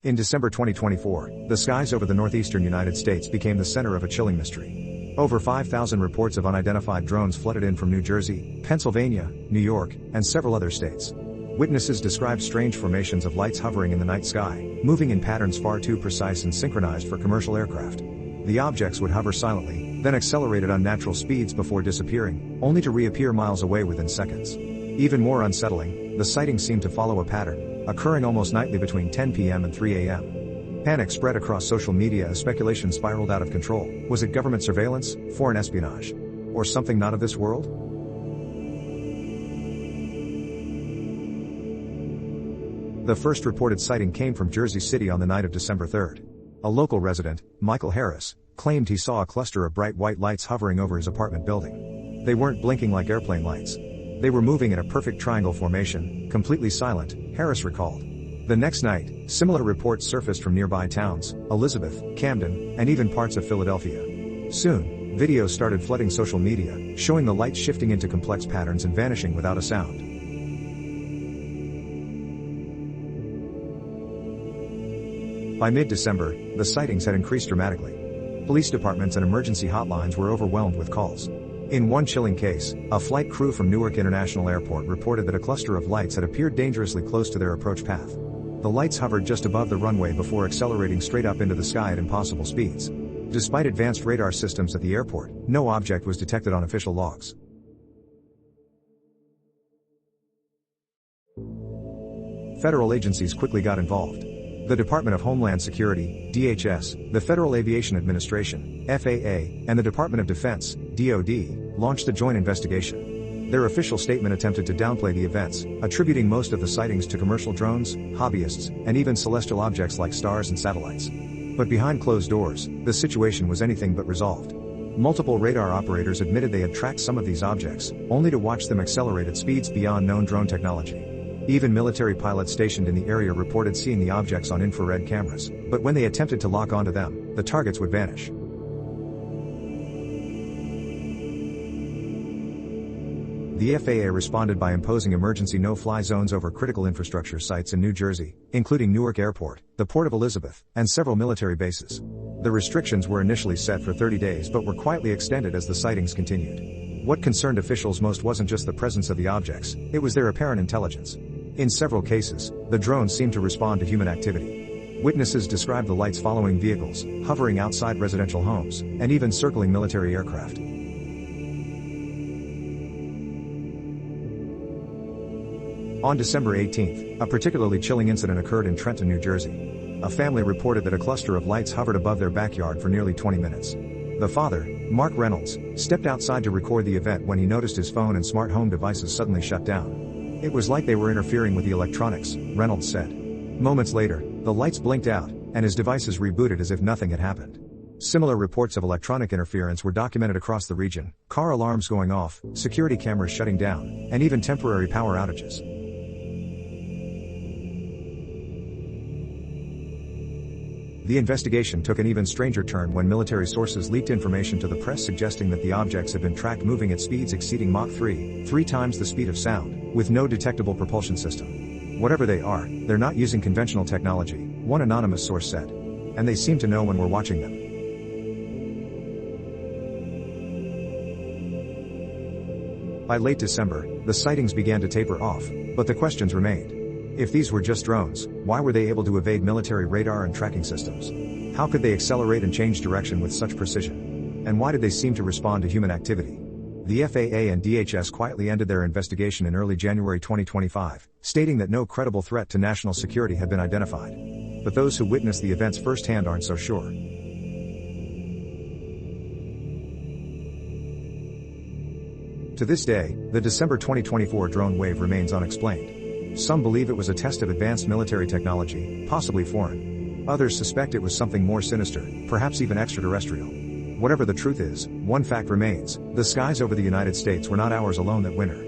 In December 2024, the skies over the northeastern United States became the center of a chilling mystery. Over 5,000 reports of unidentified drones flooded in from New Jersey, Pennsylvania, New York, and several other states. Witnesses described strange formations of lights hovering in the night sky, moving in patterns far too precise and synchronized for commercial aircraft. The objects would hover silently, then accelerate at unnatural speeds before disappearing, only to reappear miles away within seconds. Even more unsettling, the sightings seemed to follow a pattern, occurring almost nightly between 10 p.m. and 3 a.m. Panic spread across social media as speculation spiraled out of control. Was it government surveillance, foreign espionage, or something not of this world? The first reported sighting came from Jersey City on the night of December 3. A local resident, Michael Harris, claimed he saw a cluster of bright white lights hovering over his apartment building. They weren't blinking like airplane lights. They were moving in a perfect triangle formation, completely silent, Harris recalled. The next night, similar reports surfaced from nearby towns, Elizabeth, Camden, and even parts of Philadelphia. Soon, videos started flooding social media, showing the lights shifting into complex patterns and vanishing without a sound. By mid-December, the sightings had increased dramatically. Police departments and emergency hotlines were overwhelmed with calls. In one chilling case, a flight crew from Newark International Airport reported that a cluster of lights had appeared dangerously close to their approach path. The lights hovered just above the runway before accelerating straight up into the sky at impossible speeds. Despite advanced radar systems at the airport, no object was detected on official logs. Federal agencies quickly got involved. The Department of Homeland Security, DHS, the Federal Aviation Administration, FAA, and the Department of Defense, DoD, launched a joint investigation. Their official statement attempted to downplay the events, attributing most of the sightings to commercial drones, hobbyists, and even celestial objects like stars and satellites. But behind closed doors, the situation was anything but resolved. Multiple radar operators admitted they had tracked some of these objects, only to watch them accelerate at speeds beyond known drone technology. Even military pilots stationed in the area reported seeing the objects on infrared cameras, but when they attempted to lock onto them, the targets would vanish. The FAA responded by imposing emergency no-fly zones over critical infrastructure sites in New Jersey, including Newark Airport, the Port of Elizabeth, and several military bases. The restrictions were initially set for 30 days but were quietly extended as the sightings continued. What concerned officials most wasn't just the presence of the objects, it was their apparent intelligence. In several cases, the drones seemed to respond to human activity. Witnesses described the lights following vehicles, hovering outside residential homes, and even circling military aircraft. On December 18, a particularly chilling incident occurred in Trenton, New Jersey. A family reported that a cluster of lights hovered above their backyard for nearly 20 minutes. The father, Mark Reynolds, stepped outside to record the event when he noticed his phone and smart home devices suddenly shut down. It was like they were interfering with the electronics, Reynolds said. Moments later, the lights blinked out, and his devices rebooted as if nothing had happened. Similar reports of electronic interference were documented across the region, car alarms going off, security cameras shutting down, and even temporary power outages. The investigation took an even stranger turn when military sources leaked information to the press suggesting that the objects had been tracked moving at speeds exceeding Mach 3, 3 times the speed of sound, with no detectable propulsion system. Whatever they are, they're not using conventional technology, one anonymous source said. And they seem to know when we're watching them. By late December, the sightings began to taper off, but the questions remained. If these were just drones, why were they able to evade military radar and tracking systems? How could they accelerate and change direction with such precision? And why did they seem to respond to human activity? The FAA and DHS quietly ended their investigation in early January 2025, stating that no credible threat to national security had been identified. But those who witnessed the events firsthand aren't so sure. To this day, the December 2024 drone wave remains unexplained. Some believe it was a test of advanced military technology, possibly foreign. Others suspect it was something more sinister, perhaps even extraterrestrial. Whatever the truth is, one fact remains: the skies over the United States were not ours alone that winter.